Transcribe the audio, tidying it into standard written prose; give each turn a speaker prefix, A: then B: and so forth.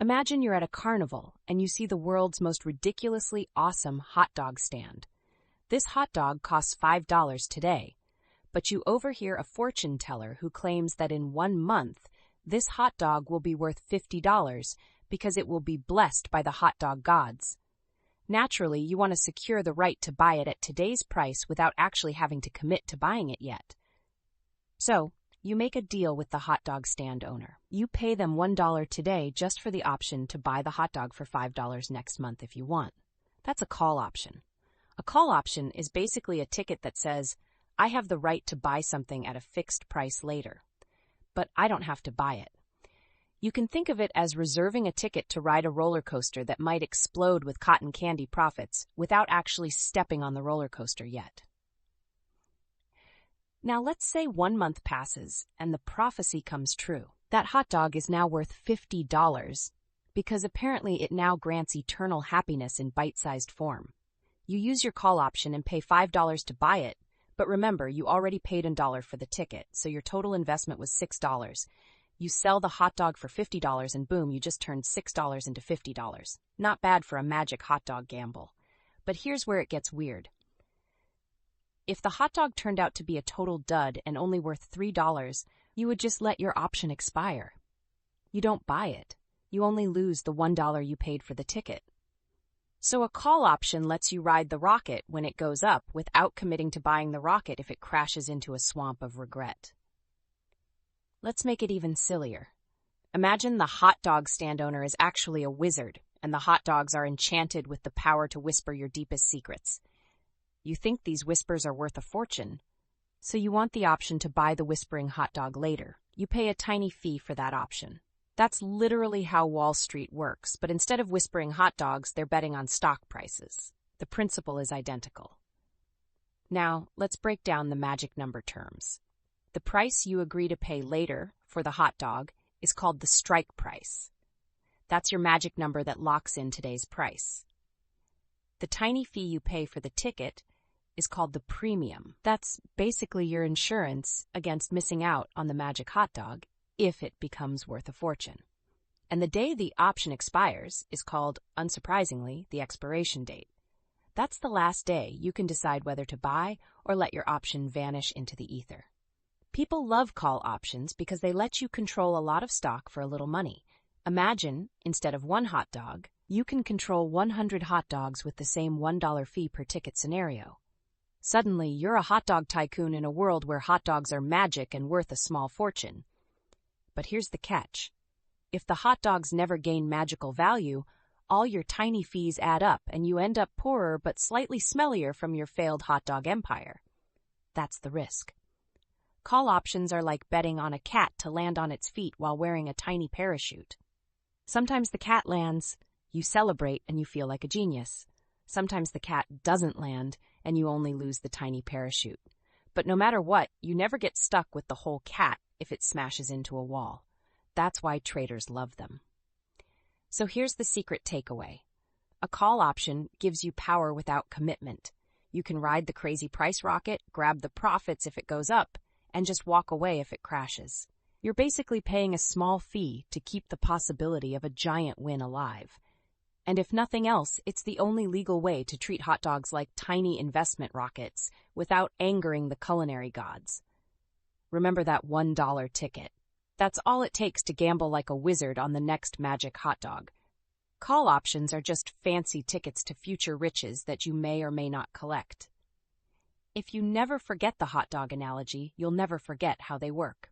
A: Imagine you're at a carnival and you see the world's most ridiculously awesome hot dog stand. This hot dog costs $5 today, but you overhear a fortune teller who claims that in 1 month, this hot dog will be worth $50 because it will be blessed by the hot dog gods. Naturally, you want to secure the right to buy it at today's price without actually having to commit to buying it yet. So, you make a deal with the hot dog stand owner. You pay them $1 today just for the option to buy the hot dog for $5 next month if you want. That's a call option. A call option is basically a ticket that says, I have the right to buy something at a fixed price later, but I don't have to buy it. You can think of it as reserving a ticket to ride a roller coaster that might explode with cotton candy profits without actually stepping on the roller coaster yet. Now let's say 1 month passes and the prophecy comes true. That hot dog is now worth $50 because apparently it now grants eternal happiness in bite-sized form. You use your call option and pay $5 to buy it, but remember, you already paid $1 for the ticket, so your total investment was $6. You sell the hot dog for $50 and boom, you just turned $6 into $50. Not bad for a magic hot dog gamble. But here's where it gets weird. If the hot dog turned out to be a total dud and only worth $3, you would just let your option expire. You don't buy it. You only lose the $1 you paid for the ticket. So a call option lets you ride the rocket when it goes up without committing to buying the rocket if it crashes into a swamp of regret. Let's make it even sillier. Imagine the hot dog stand owner is actually a wizard, and the hot dogs are enchanted with the power to whisper your deepest secrets. You think these whispers are worth a fortune, so you want the option to buy the whispering hot dog later. You pay a tiny fee for that option. That's literally how Wall Street works, but instead of whispering hot dogs, they're betting on stock prices. The principle is identical. Now, let's break down the magic number terms. The price you agree to pay later for the hot dog is called the strike price. That's your magic number that locks in today's price. The tiny fee you pay for the ticket is called the premium. That's basically your insurance against missing out on the magic hot dog if it becomes worth a fortune. And the day the option expires is called, unsurprisingly, the expiration date. That's the last day you can decide whether to buy or let your option vanish into the ether. People love call options because they let you control a lot of stock for a little money. Imagine, instead of 1 hot dog, you can control 100 hot dogs with the same $1 fee per ticket scenario. Suddenly, you're a hot dog tycoon in a world where hot dogs are magic and worth a small fortune. But here's the catch. If the hot dogs never gain magical value, all your tiny fees add up and you end up poorer but slightly smellier from your failed hot dog empire. That's the risk. Call options are like betting on a cat to land on its feet while wearing a tiny parachute. Sometimes the cat lands, you celebrate and you feel like a genius. Sometimes the cat doesn't land and you only lose the tiny parachute. But no matter what, you never get stuck with the whole cat if it smashes into a wall. That's why traders love them. So here's the secret takeaway. A call option gives you power without commitment. You can ride the crazy price rocket, grab the profits if it goes up, and just walk away if it crashes. You're basically paying a small fee to keep the possibility of a giant win alive. And if nothing else, it's the only legal way to treat hot dogs like tiny investment rockets without angering the culinary gods. Remember that $1 ticket. That's all it takes to gamble like a wizard on the next magic hot dog. Call options are just fancy tickets to future riches that you may or may not collect. If you never forget the hot dog analogy, you'll never forget how they work.